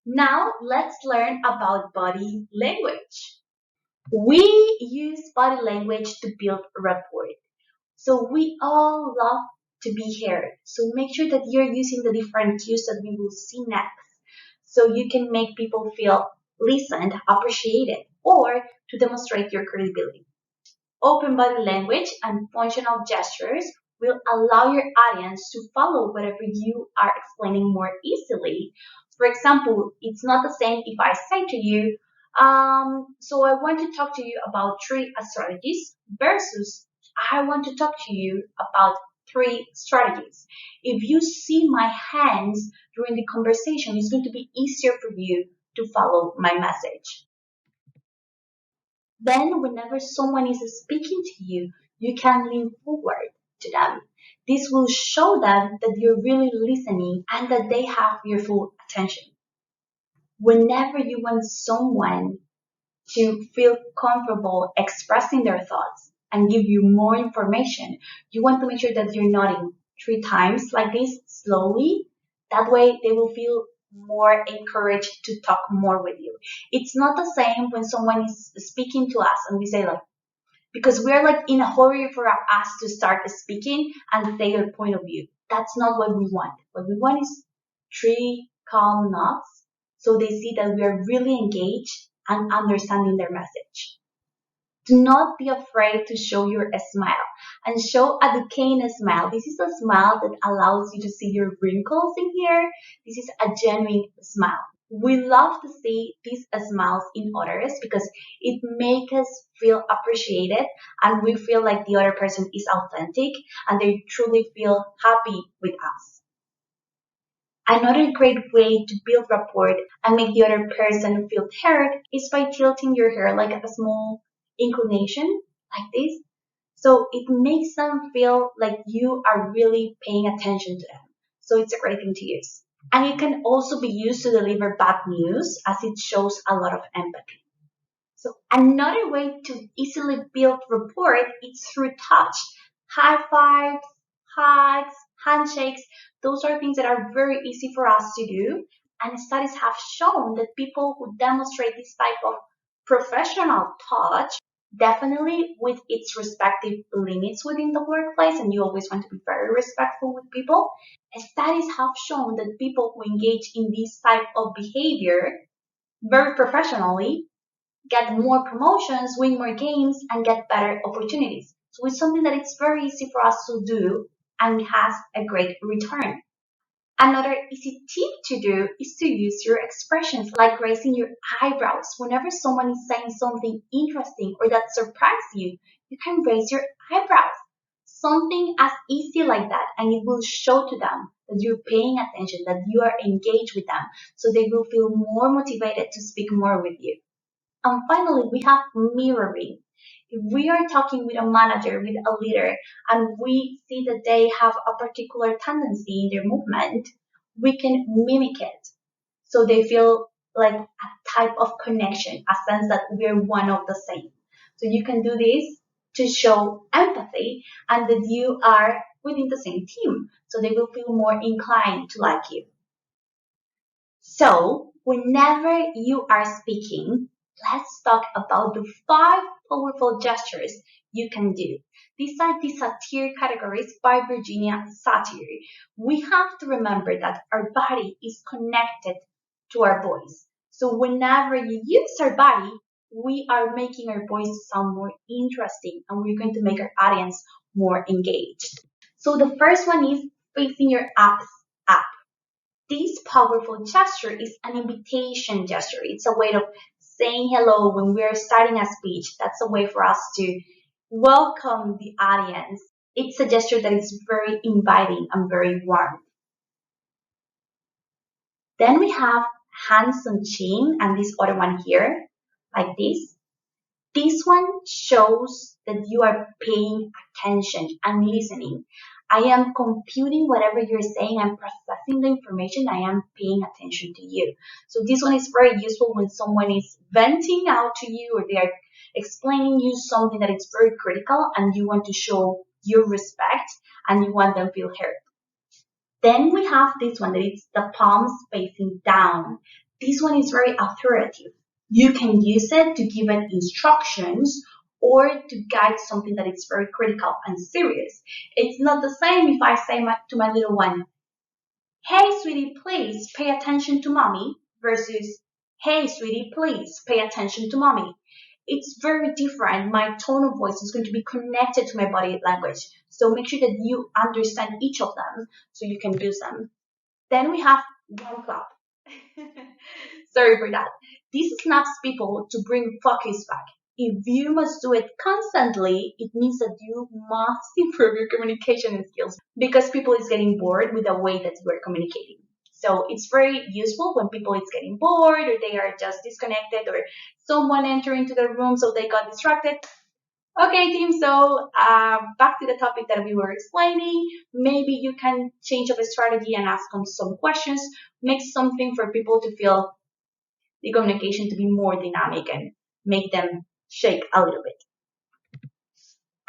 Now let's learn about body language. We use body language to build rapport. So we all love to be heard. So make sure that you're using the different cues that we will see next. So you can make people feel listened, appreciated, or to demonstrate your credibility. Open body language and functional gestures will allow your audience to follow whatever you are explaining more easily. For example, it's not the same if I say to you, so I want to talk to you about three strategies versus I want to talk to you about three strategies. If you see my hands during the conversation, it's going to be easier for you to follow my message. Then, whenever someone is speaking to you, you can lean forward to them. This will show them that you're really listening and that they have your full attention. Whenever you want someone to feel comfortable expressing their thoughts and give you more information, you want to make sure that you're nodding three times like this slowly. That way they will feel more encouraged to talk more with you. It's not the same when someone is speaking to us and we say like, because we're like in a hurry for us to start speaking and say your point of view. That's not what we want. What we want is three calm nods so they see that we are really engaged and understanding their message. Do not be afraid to show your smile and show a decaying smile. This is a smile that allows you to see your wrinkles in here. This is a genuine smile. We love to see these smiles in others because it makes us feel appreciated and we feel like the other person is authentic and they truly feel happy with us. Another great way to build rapport and make the other person feel heard is by tilting your hair like a small inclination like this. So it makes them feel like you are really paying attention to them. So it's a great thing to use. And it can also be used to deliver bad news as it shows a lot of empathy. So another way to easily build rapport is through touch. High fives, hugs, handshakes, those are things that are very easy for us to do. And studies have shown that people who demonstrate this type of professional touch, definitely with its respective limits within the workplace, and you always want to be very respectful with people. Studies have shown that people who engage in this type of behavior very professionally get more promotions, win more games, and get better opportunities. So it's something that it's very easy for us to do and has a great return. Another easy tip to do is to use your expressions like raising your eyebrows. Whenever someone is saying something interesting or that surprises you, you can raise your eyebrows. Something as easy like that, and it will show to them that you're paying attention, that you are engaged with them, so they will feel more motivated to speak more with you. And finally, we have mirroring. If we are talking with a manager, with a leader, and we see that they have a particular tendency in their movement, we can mimic it. So they feel like a type of connection, a sense that we're one of the same. So you can do this to show empathy and that you are within the same team. So they will feel more inclined to like you. So, whenever you are speaking, let's talk about the five powerful gestures you can do. These are the satire categories by Virginia Satir. We have to remember that our body is connected to our voice. So, whenever you use our body, we are making our voice sound more interesting and we're going to make our audience more engaged. So, the first one is facing your abs up. This powerful gesture is an invitation gesture. It's a way of saying hello when we're starting a speech. That's a way for us to welcome the audience. It's a gesture that is very inviting and very warm. Then we have hands on chin and this other one here, like this. This one shows that you are paying attention and listening. I am computing whatever you're saying. I'm processing the information. I am paying attention to you. So this one is very useful when someone is venting out to you or they are explaining you something that is very critical and you want to show your respect and you want them to feel heard. Then we have this one that is the palms facing down. This one is very authoritative. You can use it to give an instructions or to guide something that is very critical and serious. It's not the same if I say to my little one, hey sweetie, please pay attention to mommy versus hey sweetie, please pay attention to mommy. It's very different. My tone of voice is going to be connected to my body language. So make sure that you understand each of them so you can use them. Then we have one clap. Sorry for that. This snaps people to bring focus back. If you must do it constantly, it means that you must improve your communication skills because people is getting bored with the way that you are communicating. So it's very useful when people is getting bored or they are just disconnected or someone enter into the room so they got distracted. Okay, team. So back to the topic that we were explaining. Maybe you can change up a strategy and ask them some questions. Make something for people to feel the communication to be more dynamic and make them shake a little bit.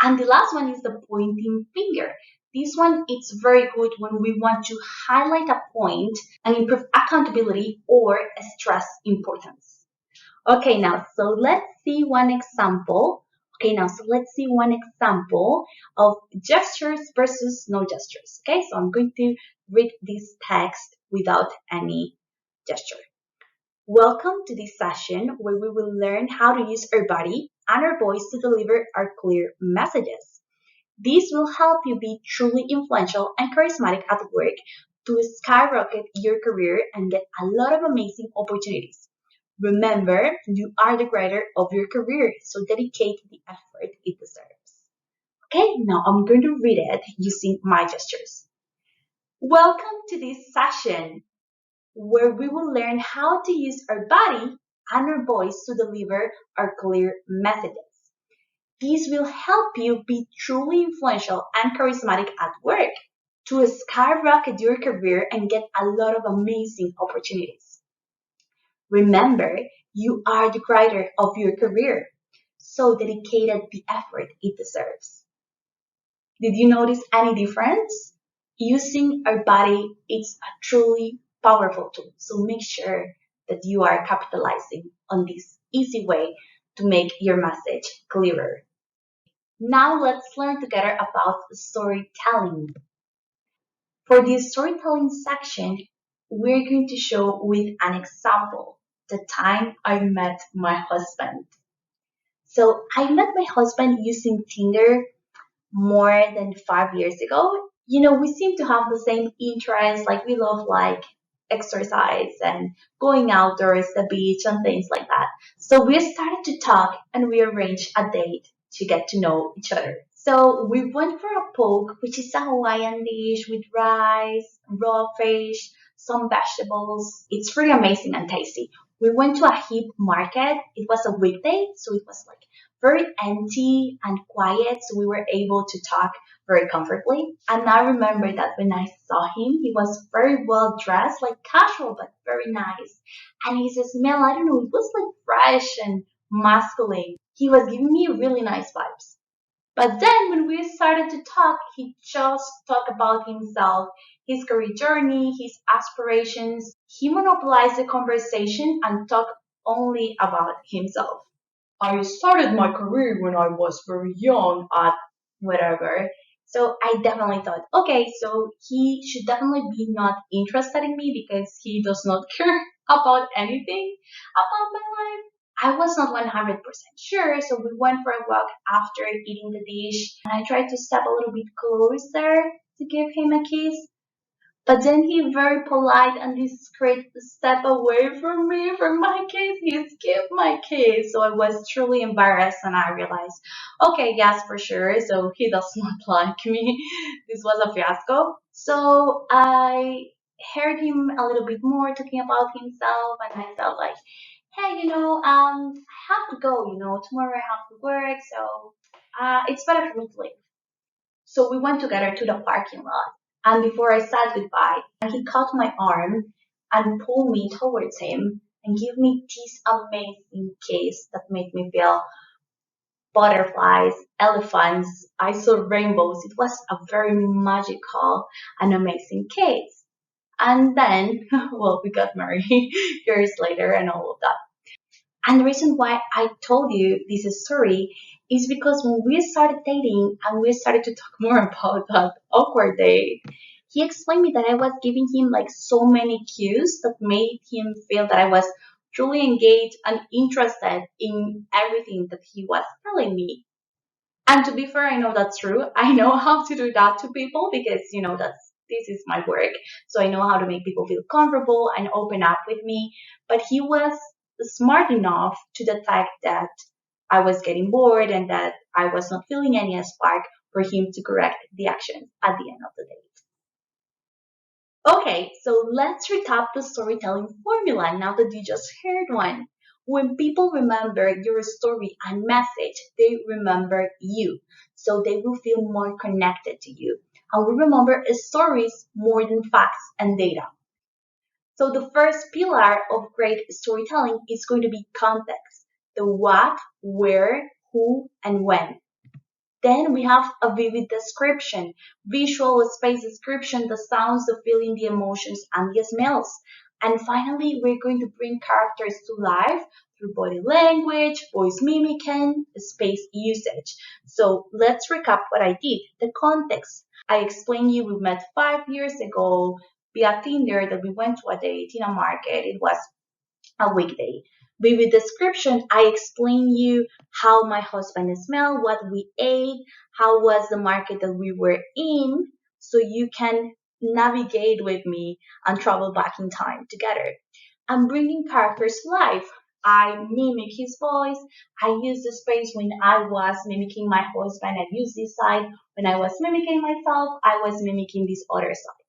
And the last one is the pointing finger. This one is very good when we want to highlight a point and improve accountability or stress importance. Okay, now, so let's see one example. Okay, now, so let's see one example of gestures versus no gestures. Okay, so I'm going to read this text without any gesture. Welcome to this session where we will learn how to use our body and our voice to deliver our clear messages. This will help you be truly influential and charismatic at work to skyrocket your career and get a lot of amazing opportunities. Remember, you are the creator of your career, so dedicate the effort it deserves. Okay, now I'm going to read it using my gestures. Welcome to this session where we will learn how to use our body and our voice to deliver our clear messages. This will help you be truly influential and charismatic at work to skyrocket your career and get a lot of amazing opportunities. Remember, you are the creator of your career, so dedicated the effort it deserves. Did you notice any difference? Using our body is a truly powerful tool, so make sure that you are capitalizing on this easy way to make your message clearer. Now let's learn together about storytelling. For this storytelling section, we're going to show with an example the time I met my husband. So I met my husband using Tinder more than 5 years ago. We seem to have the same interests, like we love like exercise and going outdoors, the beach and things like that. So we started to talk and we arranged a date to get to know each other. So we went for a poke, which is a Hawaiian dish with rice, raw fish, some vegetables. It's pretty amazing and tasty. We went to a hip market. It was a weekday, so it was like very empty and quiet, so we were able to talk very comfortably. And I remember that when I saw him, he was very well dressed, like casual but very nice. And his smell, I don't know, it was like fresh and masculine. He was giving me really nice vibes. But then when we started to talk, he just talked about himself, his career journey, his aspirations. He monopolized the conversation and talked only about himself. I started my career when I was very young at whatever. So I definitely thought, okay, so he should definitely be not interested in me because he does not care about anything about my life. I was not 100% sure, so we went for a walk after eating the dish, and I tried to step a little bit closer to give him a kiss. But then he very polite and discreet step away from me, from my case. He skipped my case. So I was truly embarrassed and I realized, okay, yes, for sure. So he does not like me. This was a fiasco. So I heard him a little bit more talking about himself and I felt like, hey, I have to go, tomorrow I have to work. So it's better for me to leave. So we went together to the parking lot. And before I said goodbye, he caught my arm and pulled me towards him and gave me this amazing kiss that made me feel butterflies, elephants. I saw rainbows. It was a very magical and amazing kiss. And then, well, we got married years later and all of that. And the reason why I told you this story is because when we started dating and we started to talk more about that awkward date, he explained me that I was giving him like so many cues that made him feel that I was truly engaged and interested in everything that he was telling me. And to be fair, I know that's true. I know how to do that to people because, this is my work. So I know how to make people feel comfortable and open up with me. But he was smart enough to detect that I was getting bored and that I was not feeling any spark for him to correct the actions at the end of the day. Okay, so let's recap the storytelling formula now that you just heard one. When people remember your story and message, they remember you. So they will feel more connected to you. And we remember stories more than facts and data. So the first pillar of great storytelling is going to be context. The what, where, who, and when. Then we have a vivid description, visual space description, the sounds, the feeling, the emotions, and the smells. And finally, we're going to bring characters to life through body language, voice mimicking, space usage. So let's recap what I did. The context. I explained you we met 5 years ago via Tinder that we went to a date in a market. It was a weekday. With description, I explain you how my husband smelled, what we ate, how was the market that we were in, so you can navigate with me and travel back in time together. I'm bringing characters to life. I mimic his voice. I use the space when I was mimicking my husband. I use this side. When I was mimicking myself, I was mimicking this other side.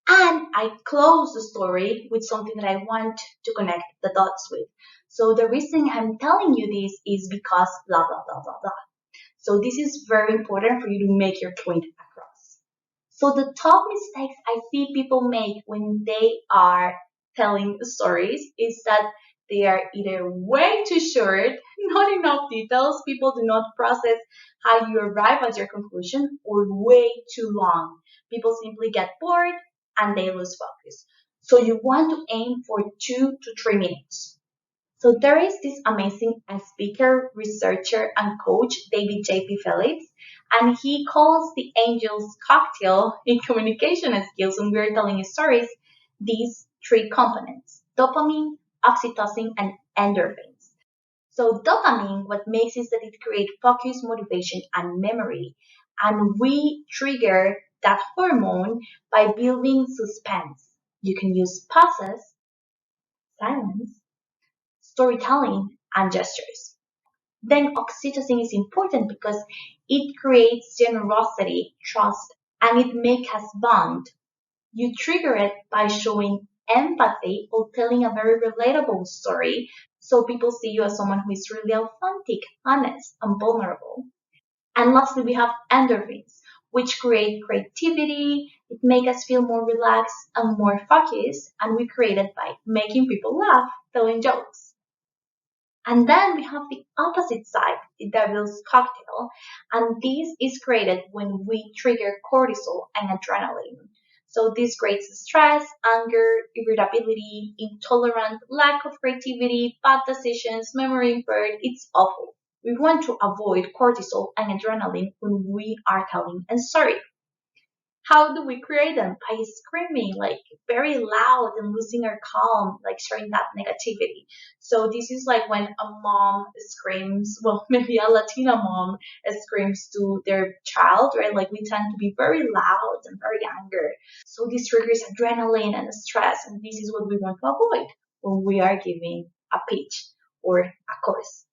And I close the story with something that I want to connect the dots with. So the reason I'm telling you this is because blah, blah, blah, blah, blah. So this is very important for you to make your point across. So the top mistakes I see people make when they are telling stories is that they are either way too short, not enough details, people do not process how you arrive at your conclusion, or way too long. People simply get bored and they lose focus. So you want to aim for 2 to 3 minutes. So there is this amazing speaker, researcher, and coach, David J.P. Phillips, and he calls the angel's cocktail in communication skills when we're telling stories these 3 components: dopamine, oxytocin, and endorphins. So dopamine, what makes is that it creates focus, motivation, and memory. And we trigger that hormone by building suspense. You can use pauses, silence, storytelling, and gestures. Then oxytocin is important because it creates generosity, trust, and it makes us bond. You trigger it by showing empathy or telling a very relatable story so people see you as someone who is really authentic, honest, and vulnerable. And lastly, we have endorphins, which create creativity. It makes us feel more relaxed and more focused, and we create it by making people laugh, telling jokes. And then we have the opposite side, the devil's cocktail. And this is created when we trigger cortisol and adrenaline. So this creates stress, anger, irritability, intolerance, lack of creativity, bad decisions, memory impaired. It's awful. We want to avoid cortisol and adrenaline when we are telling a story. How do we create them? By screaming like very loud and losing our calm, like sharing that negativity. So this is like when a mom screams, well, maybe a Latina mom screams to their child, right? Like we tend to be very loud and very angry. So this triggers adrenaline and stress, and this is what we want to avoid when we are giving a pitch or a course.